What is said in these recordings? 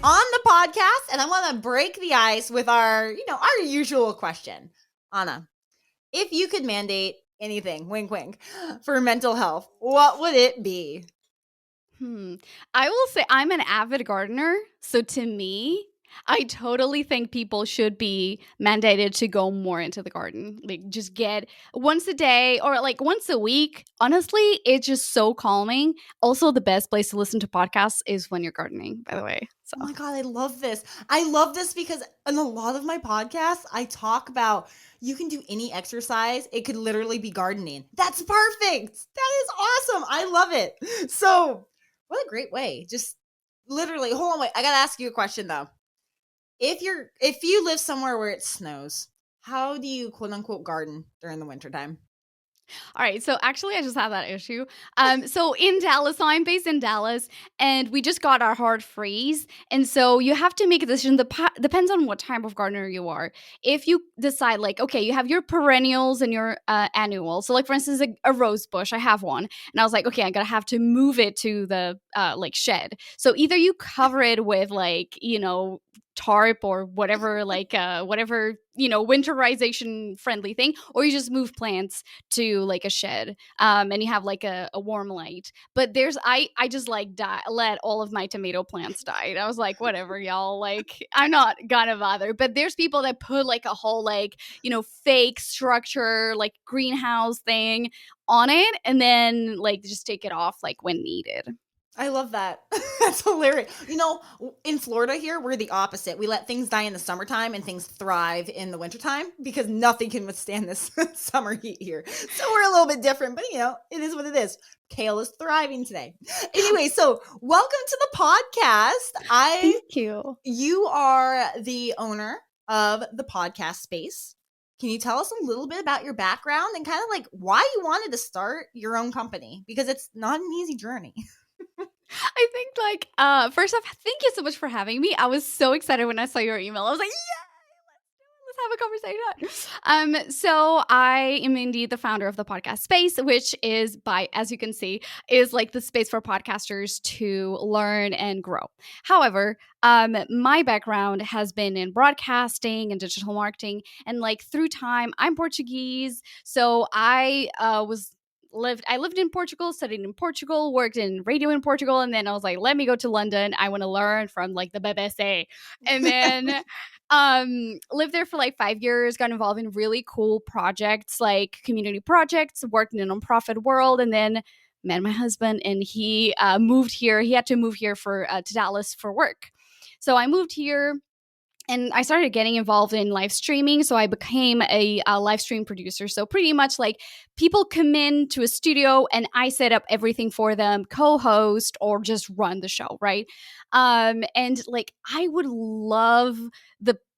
on the podcast, and I want to break the ice with our usual question. Anna, if you could mandate anything, wink, wink, for mental health, what would it be? I will say I'm an avid gardener. So to me, I totally think people should be mandated to go more into the garden. Like just get once a day or like once a week. Honestly, it's just so calming. Also, the best place to listen to podcasts is when you're gardening, by the way. So Oh my God, I love this. I love this because in a lot of my podcasts, I talk about you can do any exercise. It could literally be gardening. That's perfect. That is awesome. I love it. So, what a great way. Just literally, hold on, wait. I got to ask you a question though. If you live somewhere where it snows, how do you quote unquote garden during the wintertime? All right. So actually, I just have that issue. So in Dallas, so I'm based in Dallas, and we just got our hard freeze, and so you have to make a decision. Depends on what type of gardener you are. If you decide, like, okay, you have your perennials and your annuals. So, like for instance, a rose bush. I have one, and I was like, okay, I'm gonna have to move it to the like shed. So either you cover it with like tarp or whatever whatever winterization friendly thing, or you just move plants to like a shed, and you have like a warm light. But I just like let all of my tomato plants die. I was like, whatever, y'all, like I'm not gonna bother. But there's people that put like a whole like fake structure, like greenhouse thing on it, and then like just take it off like when needed. I love that. That's hilarious. In Florida here, we're the opposite. We let things die in the summertime and things thrive in the wintertime because nothing can withstand this summer heat here. So we're a little bit different, but it is what it is. Kale is thriving today. Anyway, so welcome to the podcast. Thank you. You are the owner of the podcast space. Can you tell us a little bit about your background and kind of like why you wanted to start your own company? Because it's not an easy journey. I think like first off, thank you so much for having me. I was so excited when I saw your email. I was like, let's have a conversation. So I am indeed the founder of the podcast space, which is as you can see, is like the space for podcasters to learn and grow. However, my background has been in broadcasting and digital marketing, and like through time, I'm Portuguese, so I lived in Portugal, studied in Portugal, worked in radio in Portugal, and then I was like, let me go to London. I want to learn from like the BBC. And then lived there for like 5 years, got involved in really cool projects like community projects, worked in a nonprofit world, and then met my husband, and he moved here. He had to move here to Dallas for work. So I moved here and I started getting involved in live streaming. So I became a live stream producer. So pretty much like people come in to a studio and I set up everything for them, co-host or just run the show, right? And like I would love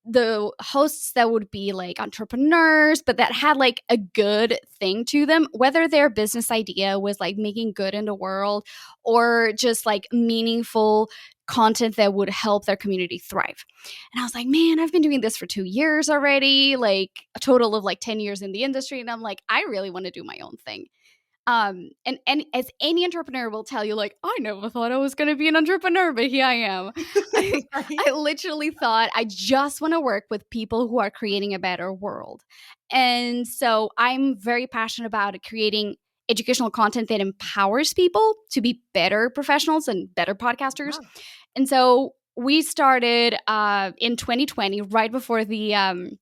the hosts that would be like entrepreneurs, but that had like a good thing to them, whether their business idea was like making good in the world or just like meaningful content that would help their community thrive. And I was like, man, I've been doing this for 2 years already, like a total of like 10 years in the industry. And I'm like, I really want to do my own thing. And as any entrepreneur will tell you, like, I never thought I was going to be an entrepreneur, but here I am. I literally thought I just want to work with people who are creating a better world. And so I'm very passionate about creating educational content that empowers people to be better professionals and better podcasters. Wow. And so we started in 2020, right before the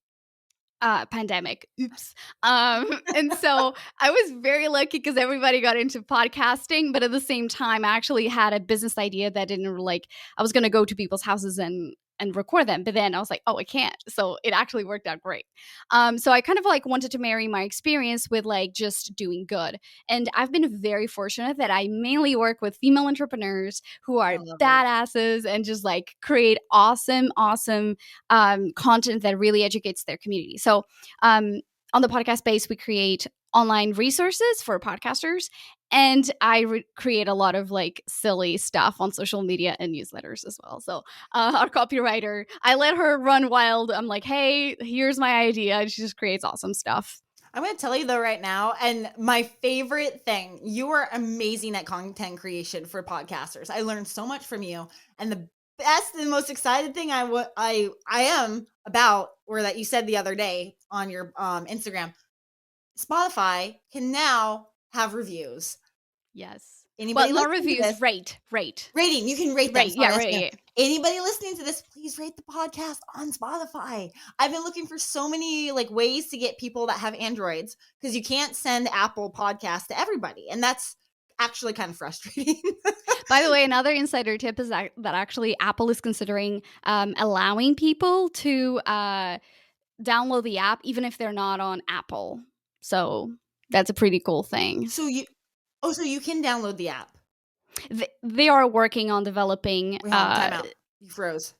pandemic. Oops. And so I was very lucky because everybody got into podcasting, but at the same time, I actually had a business idea that didn't like, I was going to go to people's houses and record them. But then I was like, oh, I can't. So it actually worked out great. So I kind of like wanted to marry my experience with like just doing good. And I've been very fortunate that I mainly work with female entrepreneurs who are badasses and just like create awesome content that really educates their community. So on the podcast space, we create online resources for podcasters, and I create a lot of like silly stuff on social media and newsletters as well. So our copywriter, I let her run wild. I'm like, hey, here's my idea. And she just creates awesome stuff. I'm going to tell you though right now, and my favorite thing, you are amazing at content creation for podcasters. I learned so much from you. And the That's the most excited thing I am about, or that you said the other day on your Instagram. Spotify can now have reviews. Yes. Well, Anybody not listening to this, reviews, rate. rating, you can rate them. Right. Yeah, Sorry, I right, stand. yeah. Anybody listening to this, please rate the podcast on Spotify. I've been looking for so many like ways to get people that have Androids, because you can't send Apple Podcasts to everybody, and that's actually kind of frustrating. By the way, another insider tip is that actually Apple is considering allowing people to download the app even if they're not on Apple. So that's a pretty cool thing. So you can download the app. They are working on developing. Wait, hold on, time out. You froze.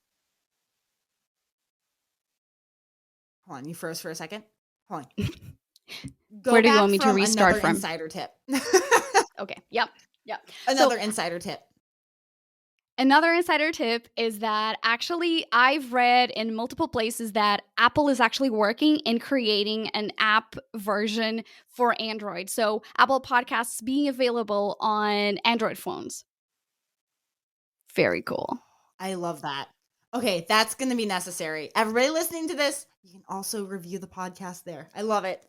Hold on, you froze for a second. Hold on. Where do you want me to restart from? Insider tip. Okay. Yep. Another insider tip. Another insider tip is that actually I've read in multiple places that Apple is actually working in creating an app version for Android. So Apple Podcasts being available on Android phones. Very cool. I love that. Okay, that's going to be necessary. Everybody listening to this, you can also review the podcast there. I love it.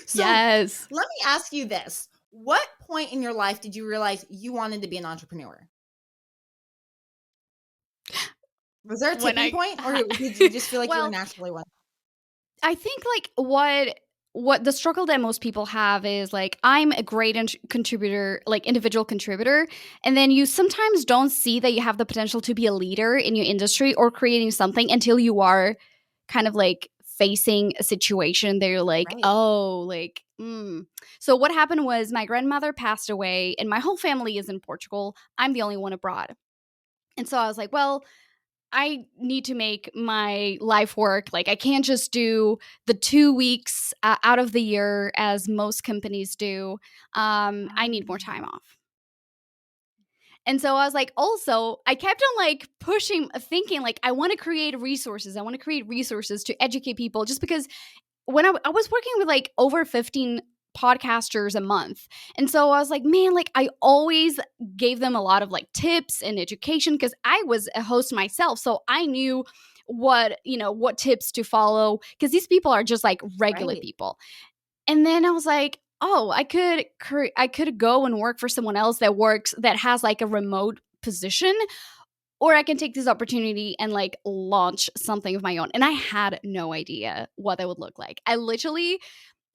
So yes. Let me ask you this. What point in your life did you realize you wanted to be an entrepreneur? Was there a tipping point, or did you just feel like you were naturally one? I think like what the struggle that most people have is like, I'm a great contributor, like individual contributor, and then you sometimes don't see that you have the potential to be a leader in your industry or creating something until you are kind of like facing a situation that you're like, right. Oh, like, So what happened was my grandmother passed away and my whole family is in Portugal. I'm the only one abroad. And so I was like, well, I need to make my life work. Like, I can't just do the 2 weeks out of the year as most companies do. I need more time off. And so I was like, also, I kept on like thinking like, I want to create resources. I want to create resources to educate people, just because when I was working with like over 15 podcasters a month. And so I was like, man, like I always gave them a lot of like tips and education because I was a host myself. So I knew what tips to follow, because these people are just like regular people. And then I was like, oh, I could go and work for someone else that has like a remote position, or I can take this opportunity and like launch something of my own. And I had no idea what that would look like.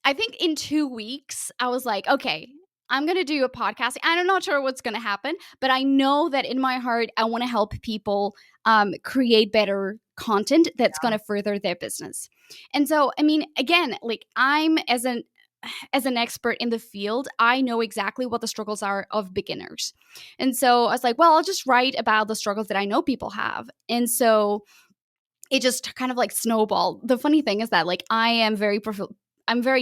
I think in 2 weeks, I was like, okay, I'm going to do a podcast. I'm not sure what's going to happen, but I know that in my heart, I want to help people create better content that's going to further their business. And so, I mean, again, like I'm as an expert in the field, I know exactly what the struggles are of beginners. And so I was like, well, I'll just write about the struggles that I know people have. And so it just kind of like snowballed. The funny thing is that like I'm very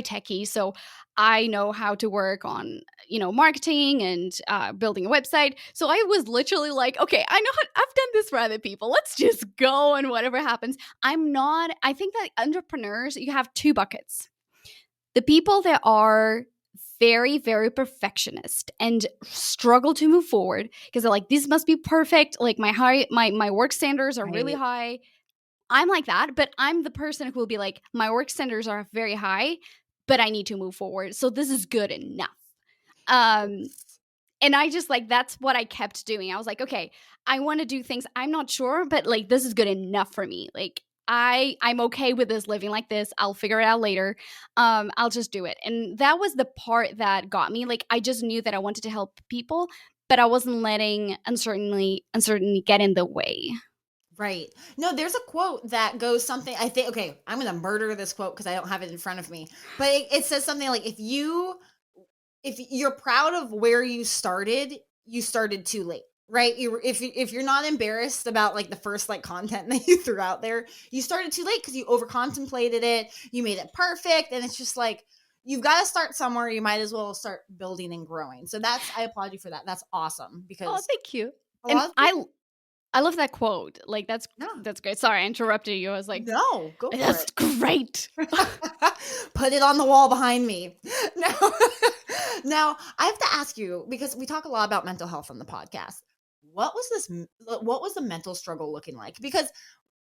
techie, so I know how to work on, marketing and building a website. So I was literally like, okay, I know I've done this for other people. Let's just go, and whatever happens. I think that entrepreneurs, you have 2 buckets. The people that are very, very perfectionist and struggle to move forward because they're like, this must be perfect. Like my work standards are really high. I'm like that, but I'm the person who will be like, my work standards are very high, but I need to move forward. So this is good enough. And I just like, that's what I kept doing. I was like, okay, I want to do things I'm not sure, but like, this is good enough for me. Like I'm okay with this, living like this. I'll figure it out later. I'll just do it. And that was the part that got me. Like, I just knew that I wanted to help people, but I wasn't letting uncertainty get in the way. Right. No, there's a quote that goes something, I think, okay, I'm going to murder this quote because I don't have it in front of me, but it says something like, if you're proud of where you started too late, right? If you're not embarrassed about like the first like content that you threw out there, you started too late because you over contemplated it, you made it perfect. And it's just like, you've got to start somewhere. You might as well start building and growing. So I applaud you for that. That's awesome. Because thank you. And I love that quote. Like, that's great. Sorry, I interrupted you. I was like, no, go for it. That's great. Put it on the wall behind me. Now, I have to ask you, because we talk a lot about mental health on the podcast. what was the mental struggle looking like? Because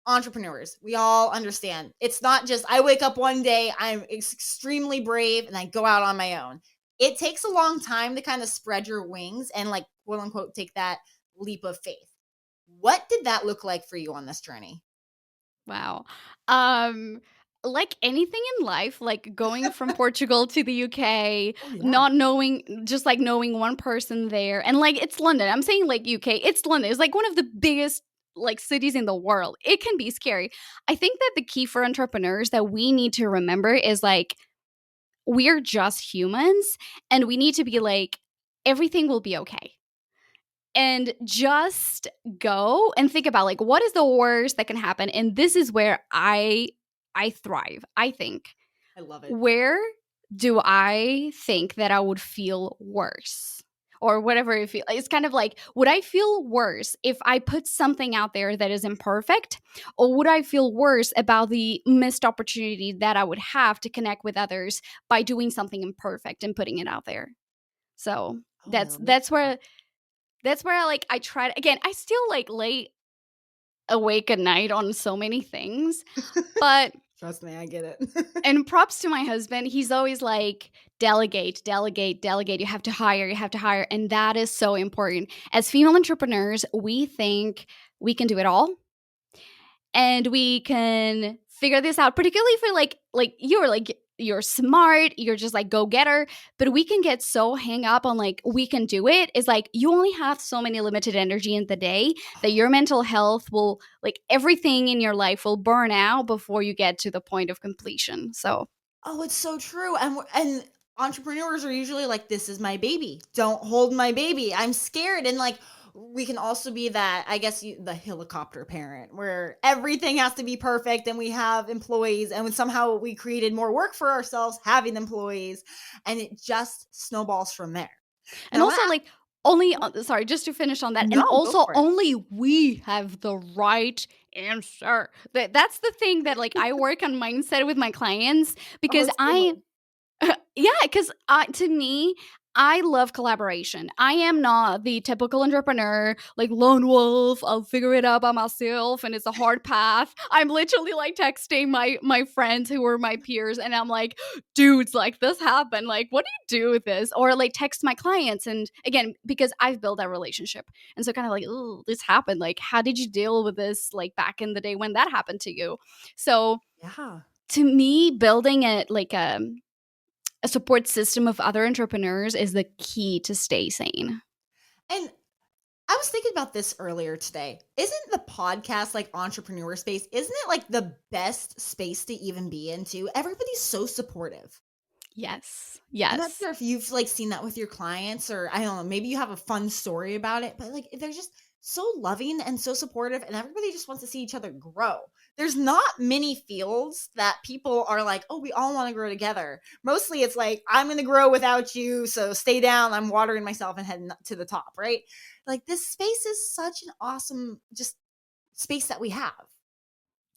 entrepreneurs, we all understand. It's not just I wake up one day, I'm extremely brave and I go out on my own. It takes a long time to kind of spread your wings and like quote unquote take that leap of faith. What did that look like for you on this journey? Wow. Um, like anything in life, like going from Portugal to the UK, Oh yeah. not knowing, just like knowing one person there, and like it's London. I'm saying like UK, it's London. It's like one of the biggest like cities in the world. It can be scary. I think that the key for entrepreneurs that we need to remember is like we're just humans, and we need to be like everything will be okay, and just go and think about like what is the worst that can happen. And this is where I thrive. I think, I love it. where do I think that I would feel worse, or whatever it feel, it's kind of like, would I feel worse if I put something out there that is imperfect, or would I feel worse about the missed opportunity that I would have to connect with others by doing something imperfect and putting it out there? So Oh, I that's love that. that's where I like I tried again. I still like lay awake at night on so many things, but Trust me, I get it. and props to my husband. He's always like delegate, delegate, delegate. You have to hire, and that is so important. As female entrepreneurs, we think we can do it all, and we can figure this out, particularly if you're like you're smart, you're just like go getter. But we can get so hang up on like we can do it. Is like you only have so many limited energy in the day that your mental health will, like everything in your life will burn out before you get to the point of completion. So Oh, it's so true. And entrepreneurs are usually like, "This is my baby. Don't hold my baby. I'm scared." And like, we can also be that, I guess, the helicopter parent, where everything has to be perfect, and we have employees, and when somehow we created more work for ourselves having employees, and it just snowballs from there. and Now, I also like only sorry, just to finish on that, and no, go also for it. only we have the right answer. That's the thing that like I work on mindset with my clients, Oh, because it's I good. yeah, because to me, I love collaboration. I am not the typical entrepreneur, like lone wolf. I'll figure it out by myself, and it's a hard path. I'm literally like texting my friends who are my peers, and I'm like, dudes, like this happened. Like, what do you do with this? Or like text my clients, and again, because I've built that relationship, and so kind of like, oh, this happened. Like, how did you deal with this? Like back in the day when that happened to you? So Yeah. to me, building a support system of other entrepreneurs is the key to stay sane. And I was thinking about this earlier today. Isn't the podcast like entrepreneur space? Isn't it like the best space to even be into? Everybody's so supportive. Yes. I'm not Yes. sure if you've like seen that with your clients, or I don't know, maybe you have a fun story about it, but like they're just so loving and so supportive, and everybody just wants to see each other grow. There's not many fields that people are like, "Oh, we all want to grow together." Mostly it's like, "I'm going to grow without you, so stay down. I'm watering myself and heading to the top," right? Like this space is such an awesome just space that we have.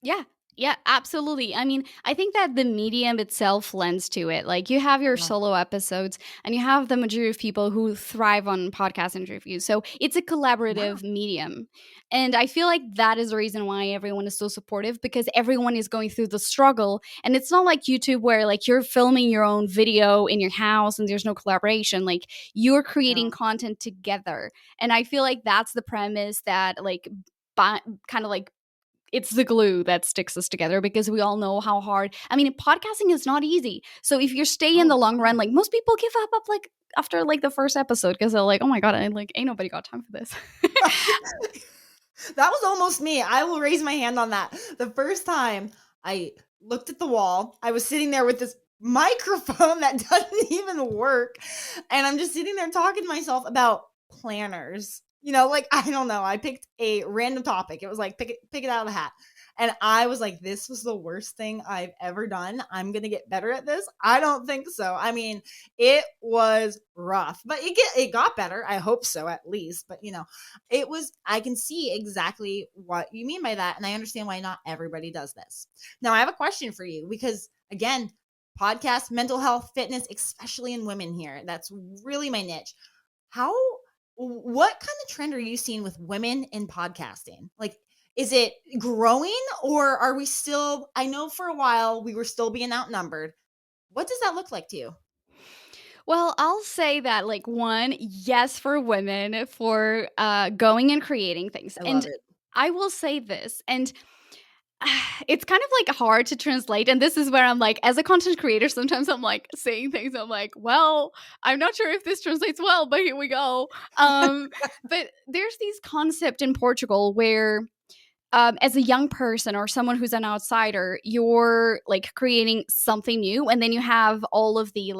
Yeah. Yeah, absolutely. I mean, I think that the medium itself lends to it. Like you have your Yeah. solo episodes, and you have the majority of people who thrive on podcast interviews. So it's a Yeah. collaborative medium. And I feel like that is the reason why everyone is so supportive, because everyone is going through the struggle. And it's not like YouTube where like you're filming your own video in your house and there's no collaboration. Like you're creating Yeah. content together. And I feel like that's the premise that like kind of like it's the glue that sticks us together, because we all know how hard. I mean, podcasting is not easy. So if you stay in Oh, the long run, like most people give up like after like the first episode, because they're like, oh my god, I like ain't nobody got time for this. that was almost me. I will raise my hand on that. The first time I looked at the wall, I was sitting there with this microphone that doesn't even work. And I'm just sitting there talking to myself about planners. Like I don't know. I picked a random topic. It was like pick it out of the hat. And I was like, this was the worst thing I've ever done. I'm gonna get better at this. I don't think so. I mean, it was rough, but it got better. I hope so, at least. But it was, I can see exactly what you mean by that, and I understand why not everybody does this. Now I have a question for you, because again, podcast, mental health, fitness, especially in women here, that's really my niche. How what kind of trend are you seeing with women in podcasting? Like, is it growing, or are we still, I know for a while we were still being outnumbered. What does that look like to you? Well, I'll say that, like, one, yes, for women, for going and creating things. I love And it. I will say this, and it's kind of like hard to translate. And this is where I'm like, as a content creator, sometimes I'm like saying things. I'm like, well, I'm not sure if this translates well, but here we go. But there's these concept in Portugal where as a young person or someone who's an outsider, you're like creating something new, and then you have all of the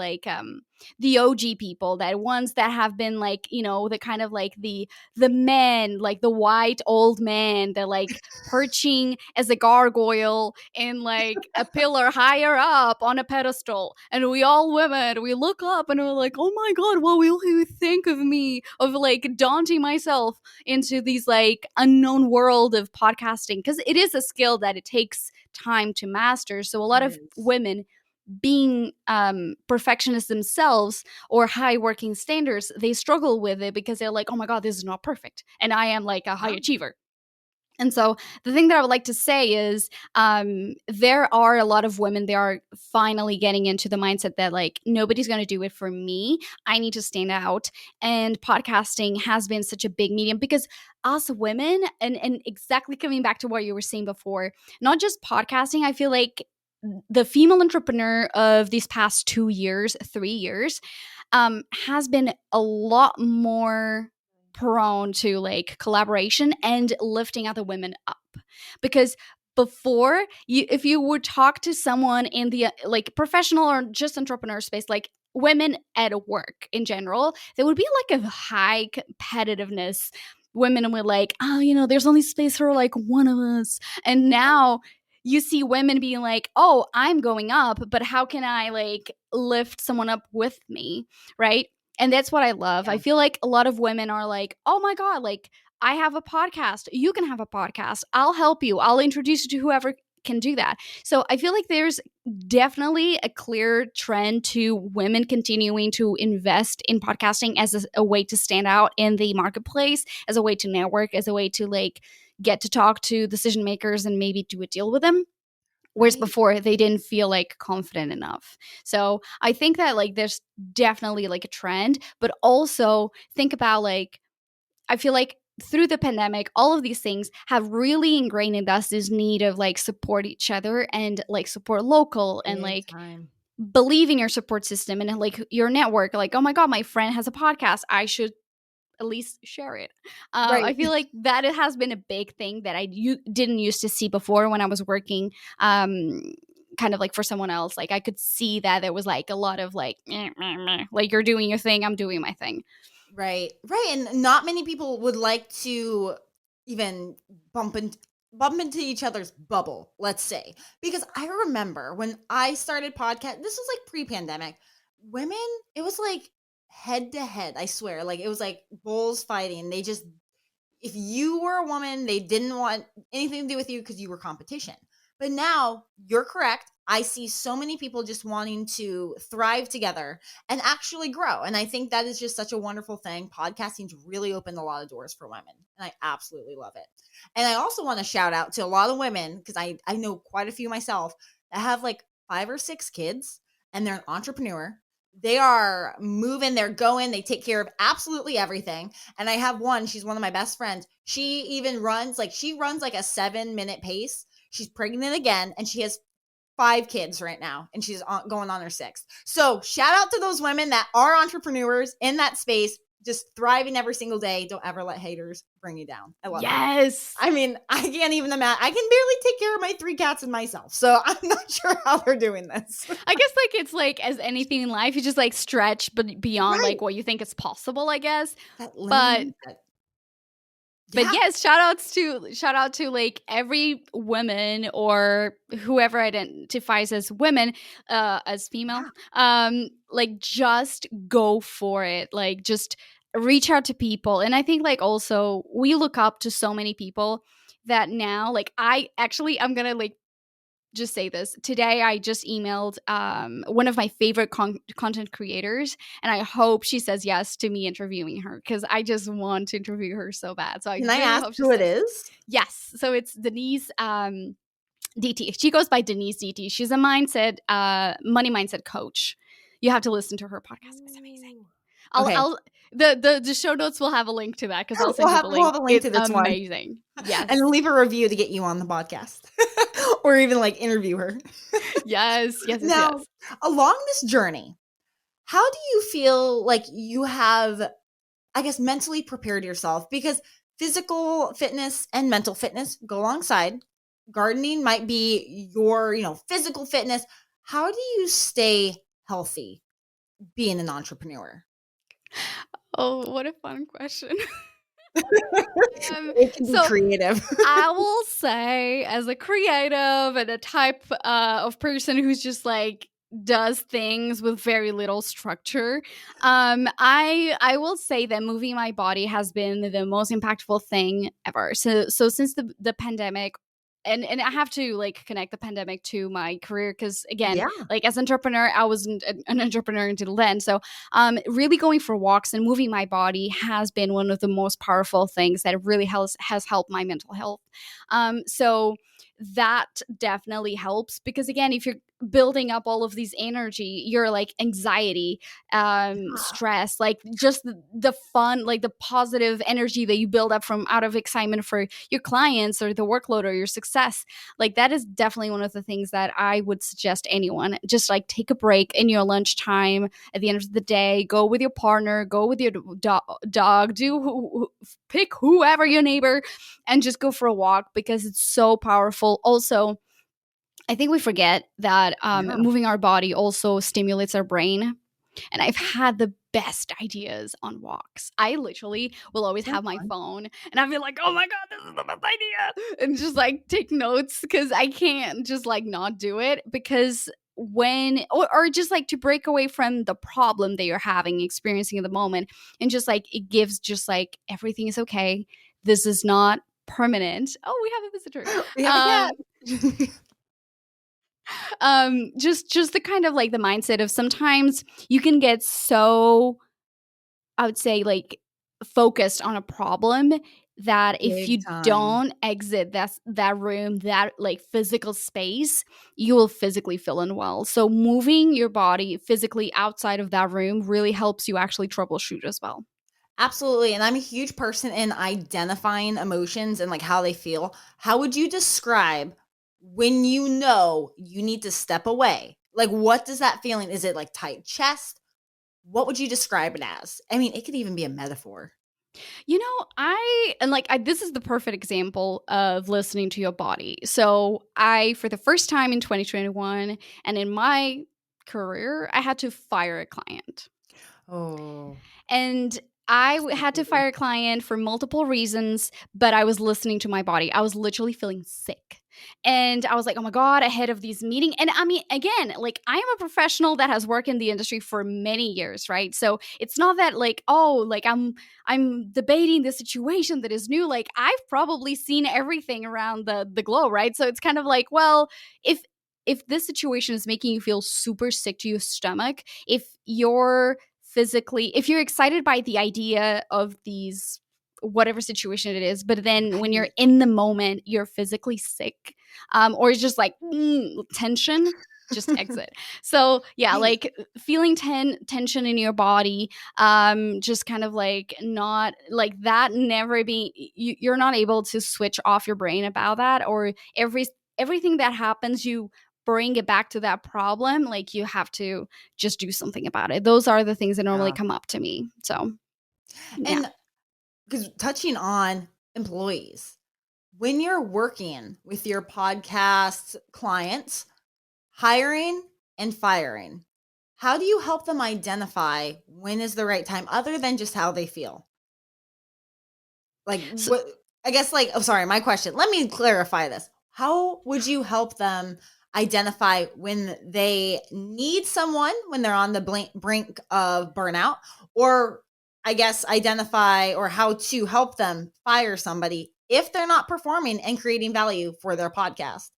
OG people, that ones that have been like, the kind of like the men, like the white old man, that like perching as a gargoyle in like a pillar higher up on a pedestal, and we all women, we look up and we're like, oh my god, what will he think of me, of like daunting myself into these like unknown world of podcasting, because it is a skill that it takes time to master. So a lot It of is. women, being perfectionists themselves or high working standards, they struggle with it because they're like, oh my god, this is not perfect, and I am like a high Yeah. achiever. And so the thing that I would like to say is, there are a lot of women, they are finally getting into the mindset that like, nobody's going to do it for me. I need to stand out. And podcasting has been such a big medium because us women, and exactly coming back to what you were saying before, not just podcasting, I feel like the female entrepreneur of these past 2 years, 3 years, has been a lot more prone to like collaboration and lifting other women up. Because before, if you would talk to someone in the like professional or just entrepreneur space, like women at work in general, there would be like a high competitiveness. Women were like, oh, there's only space for like one of us. And now you see women being like, oh, I'm going up, but how can I like lift someone up with me? Right. And that's what I love. I Yeah. feel like a lot of women are like, oh my God, like I have a podcast. You can have a podcast. I'll help you. I'll introduce you to whoever can do that. So I feel like there's definitely a clear trend to women continuing to invest in podcasting as a way to stand out in the marketplace, as a way to network, as a way to like get to talk to decision makers and maybe do a deal with them, whereas Right. before they didn't feel like confident enough. So I think that like there's definitely like a trend, but also think about like, I feel like through the pandemic, all of these things have really ingrained in us this need of like support each other and like support local and Big like time. believe in your support system and like your network. Like, oh my God, my friend has a podcast. I should at least share it. I Right. feel like that it has been a big thing that didn't used to see before when I was working. Kind of like for someone else, like I could see that there was like a lot of like, meh, meh, meh. Like you're doing your thing, I'm doing my thing. Right. Right. And not many people would like to even bump into bump into each other's bubble, let's say. Because I remember when I started podcast, this was like pre-pandemic. Women, it was like head to head, I swear. Like it was like bulls fighting. They just, if you were a woman, they didn't want anything to do with you because you were competition. But now you're correct. I see so many people just wanting to thrive together and actually grow. And I think that is just such a wonderful thing. Podcasting's really opened a lot of doors for women. And I absolutely love it. And I also want to shout out to a lot of women, because I know quite a few myself that have like 5 or 6 kids and they're an entrepreneur. They are moving, they're going, they take care of absolutely everything. And I have one, she's one of my best friends. She even runs like a 7-minute pace. She's pregnant again and she has 5 kids right now and she's going on her 6th. So shout out to those women that are entrepreneurs in that space, just thriving every single day. Don't ever let haters bring you down. I love it. Yes. I mean, I can't even imagine. I can barely take care of my 3 cats and myself. So I'm not sure how they're doing this. I guess like it's like as anything in life, you just like stretch but beyond Right. like what you think is possible, I guess. That But limiting mindset. but Yeah. yes, shout out to like every woman or whoever identifies as women, as female. Yeah. Like just go for it. Like just reach out to people. And I think like also we look up to so many people that now, like I'm gonna like just say this. Today, I just emailed one of my favorite content creators, and I hope she says yes to me interviewing her because I just want to interview her so bad. So I Can I really ask hope she who it says is? yes. So it's Denise DT. She goes by Denise DT. She's a money mindset coach. You have to listen to her podcast. It's amazing. Okay. I'll the show notes will have a link to that because I'll send We'll you have, the we'll link. have a link It's to this one. amazing. Yes. And leave a review to get you on the podcast. Or even like interview her. Yes. Now, along this journey, how do you feel like you have, I guess, mentally prepared yourself? Because physical fitness and mental fitness go alongside. Gardening might be your, physical fitness. How do you stay healthy being an entrepreneur? Oh, what a fun question. It can be creative. I will say, as a creative and a type of person who's just like does things with very little structure, I will say that moving my body has been the most impactful thing ever. So since the pandemic. And I have to like connect the pandemic to my career because again, Yeah. like as an entrepreneur, I wasn't an entrepreneur until then. So really going for walks and moving my body has been one of the most powerful things that really has helped my mental health. So that definitely helps because again, if you're building up all of these energy, your like anxiety, stress, like just the fun, like the positive energy that you build up from out of excitement for your clients or the workload or your success, like that is definitely one of the things that I would suggest anyone just like take a break in your lunchtime at the end of the day, go with your partner, go with your dog, pick whoever your neighbor and just go for a walk because it's so powerful. Also, I think we forget that moving our body also stimulates our brain. And I've had the best ideas on walks. I literally will always have my phone and I'll be like, oh my God, this is the best idea. And just like take notes because I can't just like not do it because or just like to break away from the problem that you're having, experiencing in the moment. And just like it gives just like everything is okay. This is not permanent. Oh, we have a visitor. We have a cat. Just the kind of like the mindset of sometimes you can get so, I would say, like focused on a problem that if Big you time. don't exit that room, that like physical space, you will physically feel unwell. So moving your body physically outside of that room really helps you actually troubleshoot as well. Absolutely. And I'm a huge person in identifying emotions and like how they feel. How would you describe when you know you need to step away? Like, what does that feeling? Is it like tight chest? What would you describe it as? I mean, it could even be a metaphor. You know, this is the perfect example of listening to your body. So for the first time in 2021 and in my career, I had to fire a client. Oh. And I had to fire a client for multiple reasons, but I was listening to my body. I was literally feeling sick. And I was like, oh my God, ahead of these meeting. And I mean, again, like I am a professional that has worked in the industry for many years, right? So it's not that like, oh, like I'm debating the situation that is new. Like I've probably seen everything around the globe, right? So it's kind of like, well, if this situation is making you feel super sick to your stomach, if you're excited by the idea of these whatever situation it is, but then when you're in the moment you're physically sick, or it's just like tension, just exit. So yeah, like feeling tension in your body, just kind of like not like that, never being you're not able to switch off your brain about that, or everything that happens you bring it back to that problem, like you have to just do something about it. Those are the things that normally come up to me. So yeah. And because touching on employees, when you're working with your podcast clients, hiring and firing, how do you help them identify when is the right time other than just how they feel? Like, So, what, I guess, like, oh, sorry, my question. Let me clarify this. How would you help them identify when they need someone, when they're on the brink of burnout, or I guess identify or how to help them fire somebody if they're not performing and creating value for their podcast?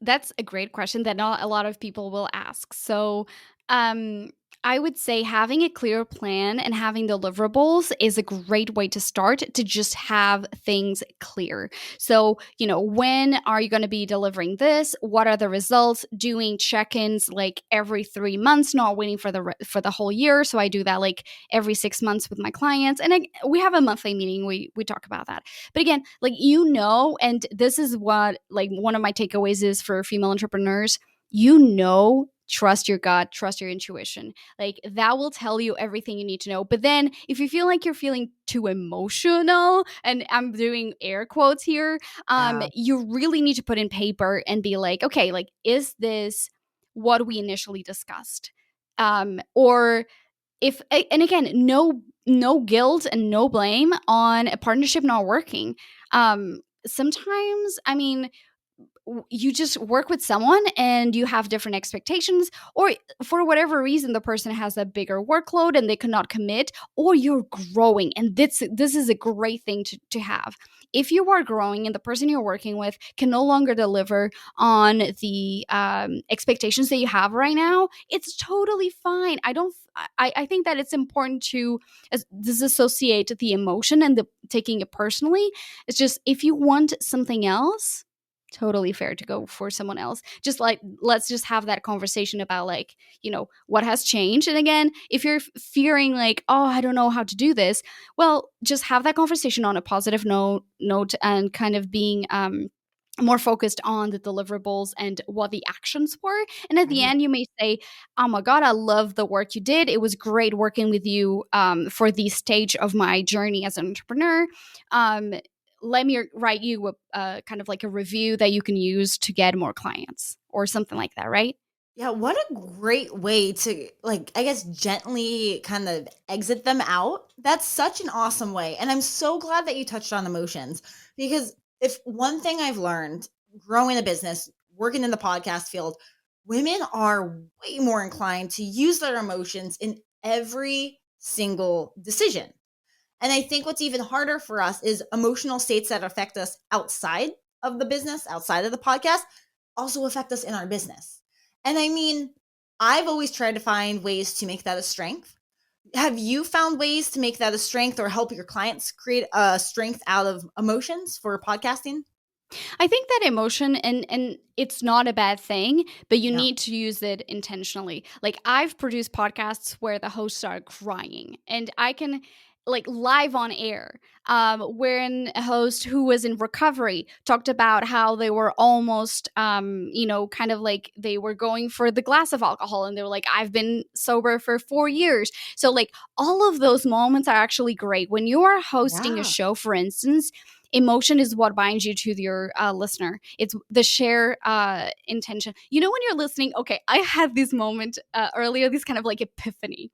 That's a great question that not a lot of people will ask. So, um, I would say having a clear plan and having deliverables is a great way to start to just have things clear. So, when are you going to be delivering this? What are the results? Doing check-ins like every 3 months, not waiting for the whole year. So I do that like every 6 months with my clients, and we have a monthly meeting. We talk about that. But again, like, and this is what like one of my takeaways is for female entrepreneurs, trust your gut, trust your intuition. Like, that will tell you everything you need to know. But then if you feel like you're feeling too emotional, and I'm doing air quotes here, Yeah. you really need to put in paper and be like, okay, like, is this what we initially discussed? Or if and again, no guilt and no blame on a partnership not working. Sometimes, I mean, you just work with someone and you have different expectations, or for whatever reason the person has a bigger workload and they cannot commit, or you're growing, and this is a great thing to have. If you are growing and the person you're working with can no longer deliver on the expectations that you have right now, it's totally fine. I think that it's important to disassociate the emotion and the taking it personally. It's just, if you want something else, totally fair to go for someone else. Just like, let's just have that conversation about, like, what has changed. And again, if you're fearing like, oh, I don't know how to do this, well, just have that conversation on a positive note, and kind of being more focused on the deliverables and what the actions were. And at the Right. end, you may say, oh my God, I love the work you did. It was great working with you for the stage of my journey as an entrepreneur. Um, Let me write you a kind of like a review that you can use to get more clients or something like that, right? Yeah, what a great way to, like, I guess, gently kind of exit them out. That's such an awesome way. And I'm so glad that you touched on emotions, because if one thing I've learned growing a business, working in the podcast field, women are way more inclined to use their emotions in every single decision. And I think what's even harder for us is emotional states that affect us outside of the business, outside of the podcast, also affect us in our business. And I mean, I've always tried to find ways to make that a strength. Have you found ways to make that a strength or help your clients create a strength out of emotions for podcasting? I think that emotion, and it's not a bad thing, but you Yeah. need to use it intentionally. Like, I've produced podcasts where the hosts are crying, and I can, like, live on air, wherein a host who was in recovery talked about how they were almost kind of like they were going for the glass of alcohol, and they were like, I've been sober for 4 years. So, like, all of those moments are actually great when you are hosting a Yeah. show. For instance, emotion is what binds you to your listener. It's the share intention. When you're listening, okay, I had this moment earlier, this kind of like epiphany.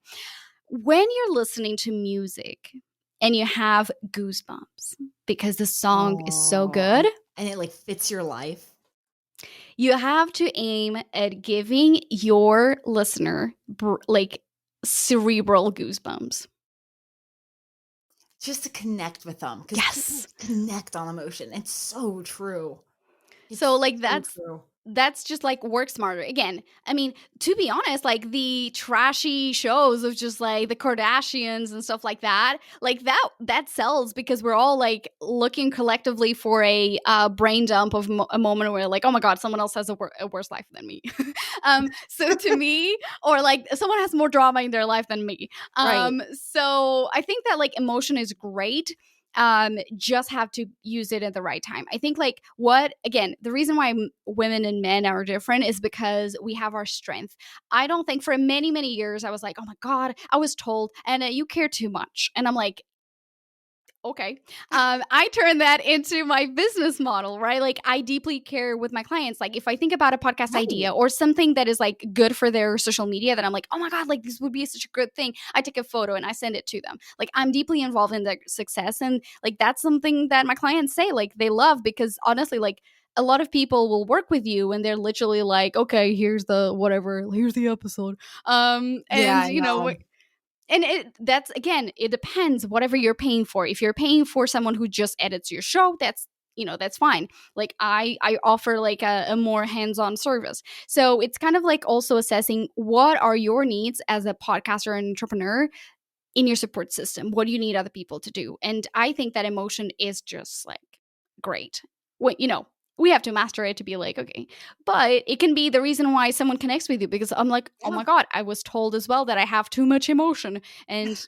When you're listening to music and you have goosebumps because the song is so Oh, good, and it like fits your life. you have to aim at giving your listener like cerebral goosebumps. Just to connect with them, because people Yes. connect on emotion. It's so true. So, It's like, so true. that's just like work smarter. Again, I mean, to be honest, like the trashy shows of just like the Kardashians and stuff like that, like that sells because we're all like looking collectively for a brain dump of a moment where, like, oh my God, someone else has a worse life than me. So to me, or like someone has more drama in their life than me. Right. So I think that, like, emotion is great, just have to use it at the right time. I think, like, what again, the reason why women and men are different is because we have our strength. I don't think for many years I was like, oh my God, I was told, and you care too much, and I'm like, okay. I turn that into my business model, right? Like, I deeply care with my clients. Like, if I think about a podcast Right. idea or something that is like good for their social media, that I'm like, oh my God, like, this would be such a good thing. I take a photo and I send it to them. Like, I'm deeply involved in their success. And like, that's something that my clients say, like, they love, because honestly, like, a lot of people will work with you and they're literally like, okay, here's the whatever, here's the episode. Yeah, And I know. and that's, again, it depends whatever you're paying for. If you're paying for someone who just edits your show, that's that's fine. Like I offer like a more hands-on service. So it's kind of like also assessing what are your needs as a podcaster and entrepreneur in your support system. What do you need other people to do? And I think that emotion is just like great. What we have to master it to be like, okay, but it can be the reason why someone connects with you, because I'm like, oh Yeah. my god, I was told as well that I have too much emotion. And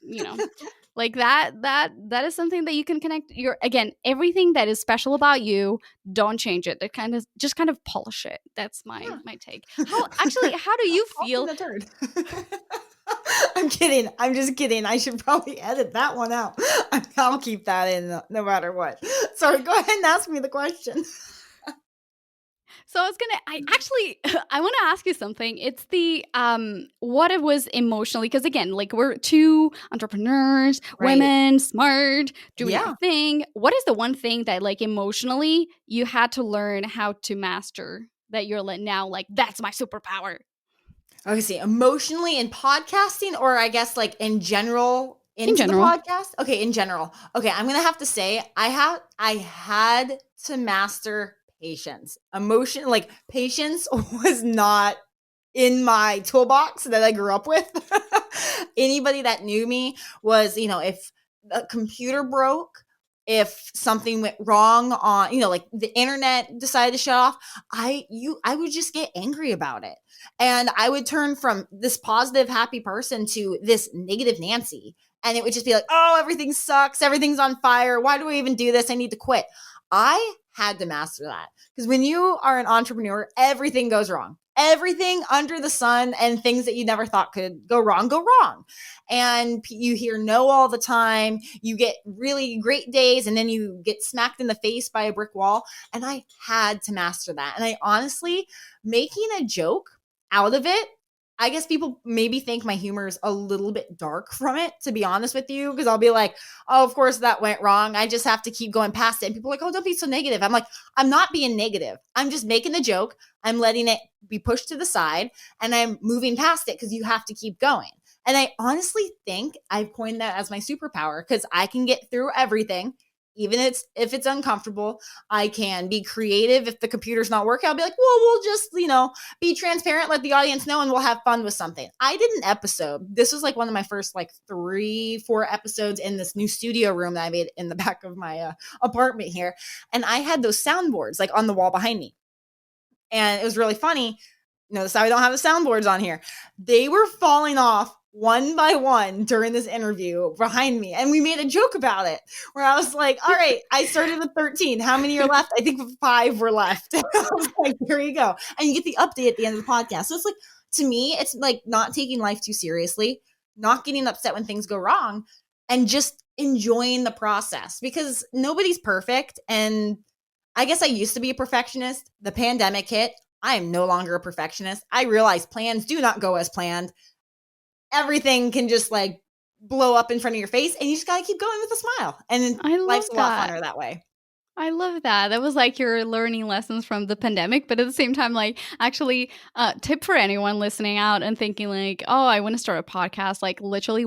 like that is something that you can connect your, again, everything that is special about you, don't change it. That kind of just kind of polish it. That's my Yeah. take. How do you Tossing feel? a turd. I'm kidding. I'm just kidding. I should probably edit that one out. I'll keep that in no matter what. Sorry, go ahead and ask me the question. So I actually I want to ask you something. It's the what it was emotionally, because again, like we're two entrepreneurs, Right. women, smart, doing our Yeah. thing. What is the one thing that like emotionally you had to learn how to master, that you're like now like that's my superpower? Okay, see, emotionally in podcasting, or I guess like in general In into the general. podcast? Okay, in general. Okay, I'm gonna have to say I had to master patience. Emotion, like patience was not in my toolbox that I grew up with. Anybody that knew me was, if the computer broke, if something went wrong on, like the internet decided to shut off, I would just get angry about it. And I would turn from this positive, happy person to this negative Nancy. And it would just be like, oh, everything sucks. Everything's on fire. Why do I even do this? I need to quit. I had to master that, because when you are an entrepreneur, everything goes wrong. Everything under the sun and things that you never thought could go wrong go wrong. And you hear no all the time. You get really great days and then you get smacked in the face by a brick wall. And I had to master that. And I honestly, making a joke out of it, I guess people maybe think my humor is a little bit dark from it, to be honest with you, because I'll be like, oh, of course that went wrong. I just have to keep going past it. And people are like, oh, don't be so negative. I'm like, I'm not being negative. I'm just making the joke. I'm letting it be pushed to the side and I'm moving past it, because you have to keep going. And I honestly think I've coined that as my superpower, because I can get through everything, even if it's uncomfortable. I can be creative. If the computer's not working, I'll be like, well, we'll just, be transparent, let the audience know, and we'll have fun with something. I did an episode. This was like one of my first like 3-4 episodes in this new studio room that I made in the back of my apartment here. And I had those soundboards like on the wall behind me. And it was really funny. Notice how I don't have the soundboards on here. They were falling off one by one during this interview behind me. And we made a joke about it, where I was like, all right, I started with 13. How many are left? I think 5 were left. I was like, here you go. And you get the update at the end of the podcast. So it's like, to me, it's like not taking life too seriously, not getting upset when things go wrong, and just enjoying the process, because nobody's perfect. And I guess I used to be a perfectionist. The pandemic hit. I am no longer a perfectionist. I realize plans do not go as planned. Everything can just like blow up in front of your face, and you just got to keep going with a smile. And I love life's a lot that. funner that way. I love that. That was like your learning lessons from the pandemic, but at the same time, like actually, tip for anyone listening out and thinking like, oh, I want to start a podcast. Like literally,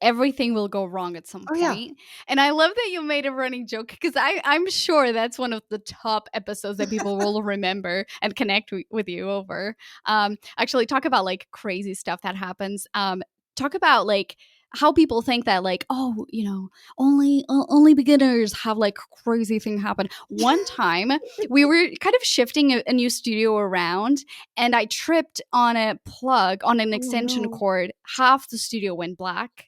everything will go wrong at some point. Yeah. And I love that you made a running joke, because I'm sure that's one of the top episodes that people will remember and connect with you over. Actually, talk about like crazy stuff that happens. Talk about like how people think that like, oh, only beginners have like crazy thing happen. One time we were kind of shifting a new studio around, and I tripped on a plug on an extension cord. Half the studio went black.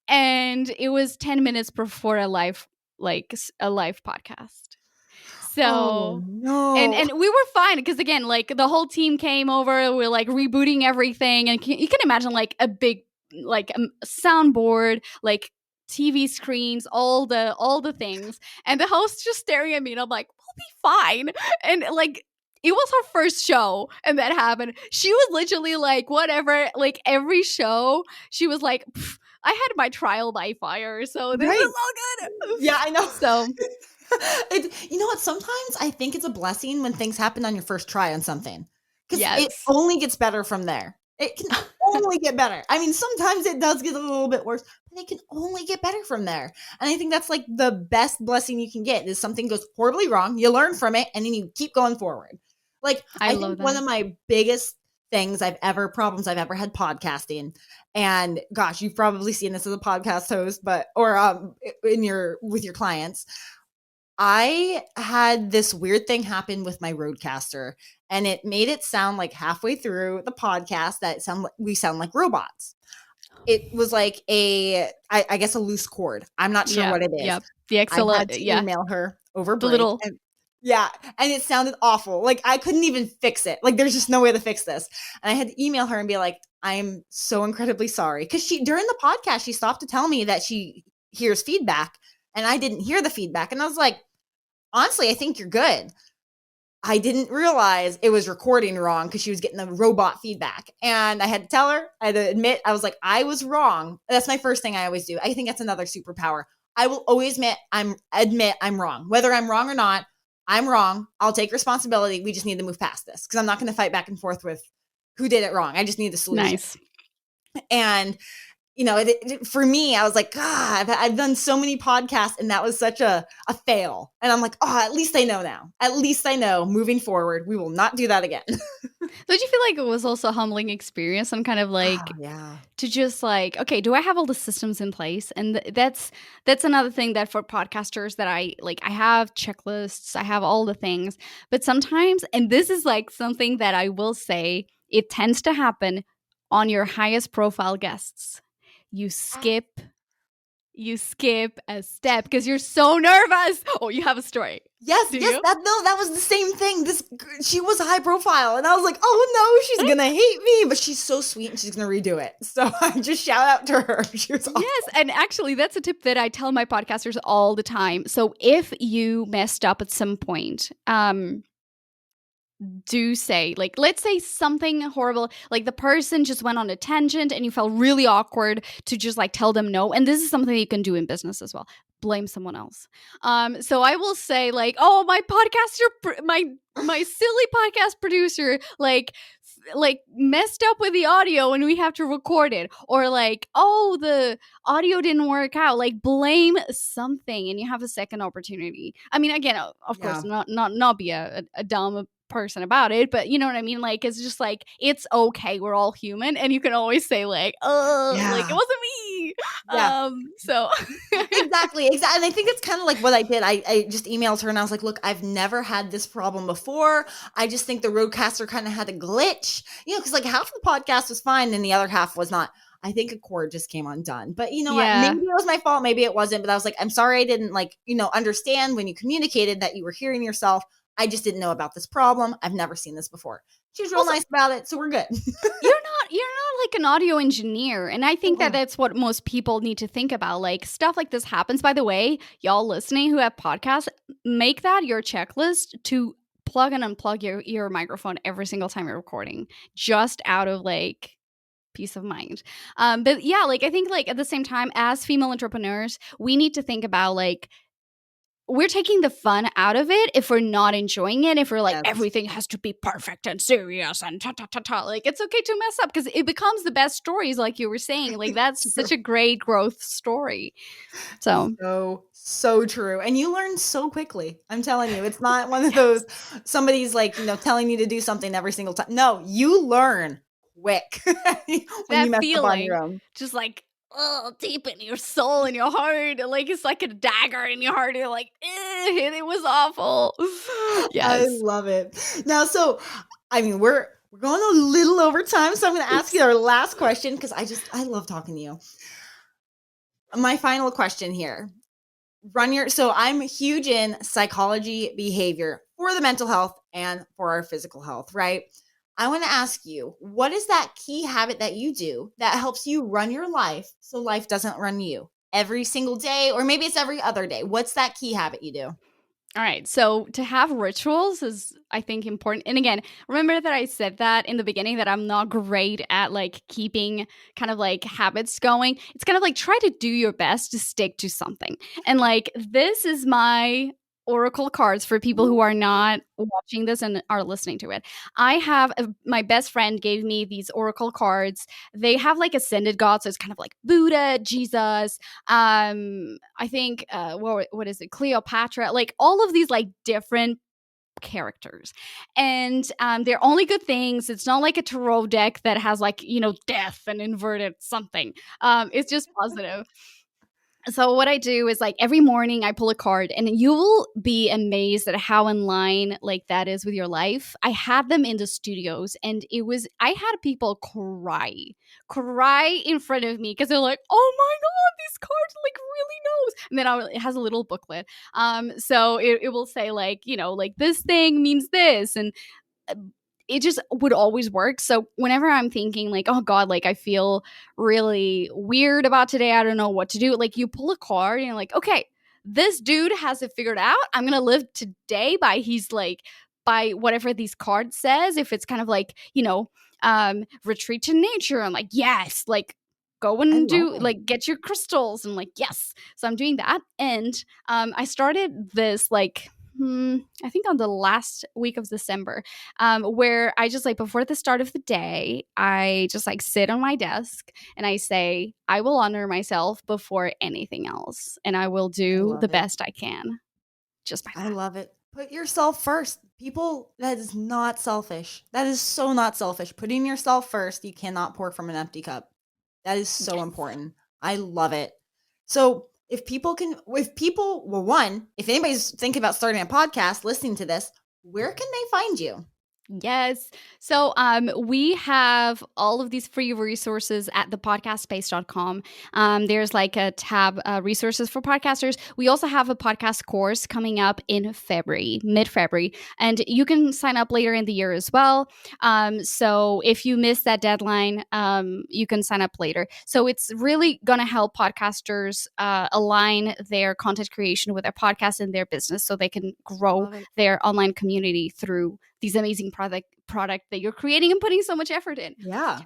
And it was 10 minutes before a live podcast. So no. and we were fine, because again, like the whole team came over, we're like rebooting everything, and you can imagine like a big like soundboard, like TV screens, all the things, and the host just staring at me, and I'm like, we'll be fine. And like it was her first show and that happened. She was literally like, whatever, like every show she was like, I had my trial by fire, so this is all good. Yeah, I know. So You know what? Sometimes I think it's a blessing when things happen on your first try on something, because it yes. only gets better from there. It can only get better. I mean, sometimes it does get a little bit worse, and it can only get better from there. And I think that's like the best blessing you can get is something goes horribly wrong, you learn from it, and then you keep going forward. Like, I I love think one that. of my biggest problems I've ever had podcasting, and gosh, you've probably seen this as a podcast host, but, or with your clients. I had this weird thing happen with my Roadcaster, and it made it sound like halfway through the podcast that we sound like robots. It was like I guess a loose cord. I'm not sure Yeah. what it is. Yeah. The I excellent. had to Yeah. email her over The break, little. and yeah, and it sounded awful. Like, I couldn't even fix it. Like, there's just no way to fix this. And I had to email her and be like, I am so incredibly sorry. Because during the podcast, she stopped to tell me that she hears feedback, and I didn't hear the feedback. And I was like, honestly, I think you're good. I didn't realize it was recording wrong because she was getting the robot feedback. And I had to tell her, I had to admit, I was like, I was wrong. That's my first thing I always do. I think that's another superpower. I will always admit I'm wrong. Whether I'm wrong or not, I'm wrong. I'll take responsibility. We just need to move past this because I'm not going to fight back and forth with who did it wrong. I just need the solution. Nice. And for me, I was like, God, I've done so many podcasts, and that was such a fail. And I'm like, oh, at least I know now. At least I know moving forward, we will not do that again. Don't you feel like it was also a humbling experience and kind of like yeah. to just like, okay, do I have all the systems in place? And that's another thing that for podcasters that I have checklists, I have all the things, but sometimes, and this is like something that I will say, it tends to happen on your highest profile guests. You skip a step because you're so nervous. Oh, you have a story. Yes, that was the same thing. She was high profile, and I was like, oh no, she's gonna hate me, but she's so sweet and she's gonna redo it. So I just shout out to her. She was awesome. Yes, and actually that's a tip that I tell my podcasters all the time. So if you messed up at some point, do say, like, let's say something horrible, like the person just went on a tangent and you felt really awkward to just like tell them no. And this is something you can do in business as well. Blame someone else. So I will say like, oh, my my silly podcast producer like messed up with the audio and we have to record it, or like, oh, the audio didn't work out. Like, blame something and you have a second opportunity. I mean, again, of course, not be a dumb person about it, but you know what I mean? Like, it's just like, it's okay, we're all human, and you can always say like, oh, like, it wasn't me. Yeah. So exactly. And I think it's kind of like what I did. I just emailed her and I was like, look, I've never had this problem before. I just think the Roadcaster kind of had a glitch, because like half the podcast was fine and the other half was not. I think a cord just came undone. But you know what? Maybe it was my fault. Maybe it wasn't. But I was like, I'm sorry I didn't understand when you communicated that you were hearing yourself. I just didn't know about this problem. I've never seen this before. She was real nice about it, so we're good. You're not like an audio engineer, and I think that that's what most people need to think about. Like, stuff like this happens. By the way, y'all listening who have podcasts, make that your checklist to plug and unplug your microphone every single time you're recording, just out of like peace of mind. But yeah, like I think like at the same time, as female entrepreneurs, we need to think about like, we're taking the fun out of it if we're not enjoying it, if we're like, everything has to be perfect and serious and ta-ta-ta-ta. Like, it's okay to mess up because it becomes the best stories, like you were saying. Like, that's such a great growth story. So true. And you learn so quickly. I'm telling you, it's not one of those, somebody's like, telling you to do something every single time. No, you learn quick when you mess up on your own. Just like, deep in your soul and your heart, like it's like a dagger in your heart. You're like, it was awful. Yes, I love it. Now, so I mean, we're going a little over time, so I'm going to ask you our last question because I love talking to you. My final question here: so I'm huge in psychology, behavior for the mental health and for our physical health, right? I want to ask you, what is that key habit that you do that helps you run your life so life doesn't run you every single day, or maybe it's every other day? What's that key habit you do? All right. So to have rituals is, I think, important. And again, remember that I said that in the beginning that I'm not great at like keeping kind of like habits going. It's kind of like try to do your best to stick to something. And like, this is my oracle cards for people who are not watching this and are listening to it. I have my best friend gave me these oracle cards. They have like ascended gods, so it's kind of like Buddha, Jesus, I think what is it, Cleopatra, like all of these like different characters, and they're only good things. It's not like a tarot deck that has like, you know, death and inverted something. It's just positive. So what I do is like every morning I pull a card, and you will be amazed at how in line like that is with your life. I had them in the studios, and I had people cry in front of me because they're like, oh my god, this card like really knows. And then it has a little booklet. So it will say like, you know, like this thing means this, and it just would always work. So whenever I'm thinking like, oh god, like I feel really weird about today, I don't know what to do, like you pull a card and you're like, okay, this dude has it figured out. I'm gonna live today by whatever these cards says. If it's kind of like, you know, retreat to nature, I'm like, yes, like go I and love do it. like get your crystals, and like, yes. So I'm doing that. And I started this like I think on the last week of December, where I just like before the start of the day, I just like sit on my desk and I say, I will honor myself before anything else, and I will I do the love it. best I can just by I that. love it. Put yourself first. People, that is not selfish. That is so not selfish. Putting yourself first, you cannot pour from an empty cup. That is so Yes. important. I love it. So, well, one, if anybody's thinking about starting a podcast, listening to this, where can they find you? Yes. So we have all of these free resources at thepodcastspace.com. There's like a tab, resources for podcasters. We also have a podcast course coming up in February, mid-February, and you can sign up later in the year as well. So if you miss that deadline, you can sign up later. So it's really going to help podcasters align their content creation with their podcast and their business so they can grow Love it. their online community through these amazing product that you're creating and putting so much effort in. Yeah.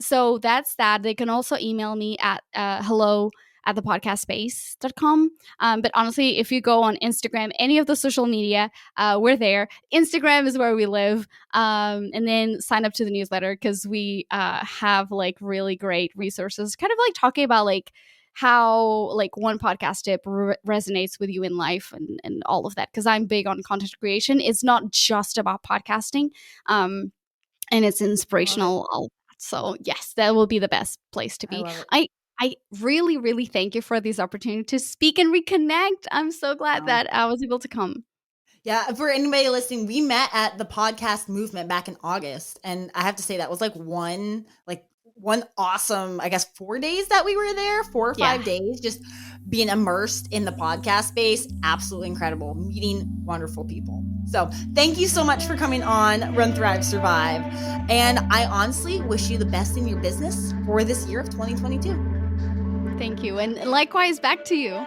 So that's that. They can also email me at hello at thepodcastspace.com. But honestly, if you go on Instagram, any of the social media, we're there. Instagram is where we live. And then sign up to the newsletter because we have like really great resources, kind of like talking about like how like one podcast tip resonates with you in life, and all of that, because I'm big on content creation. It's not just about podcasting, and it's I love it. inspirational, all that. So yes, that will be the best place to I be. love it. I really really thank you for this opportunity to speak and reconnect. I'm so glad Wow. that I was able to come. Yeah, for anybody listening, we met at the podcast movement back in August, and I have to say that was one awesome, I guess, 4 days that we were there, 4 or Yeah, 5 days, just being immersed in the podcast space. Absolutely incredible, meeting wonderful people. So thank you so much for coming on Run, Thrive, Survive, and I honestly wish you the best in your business for this year of 2022. thank you, and likewise back to you.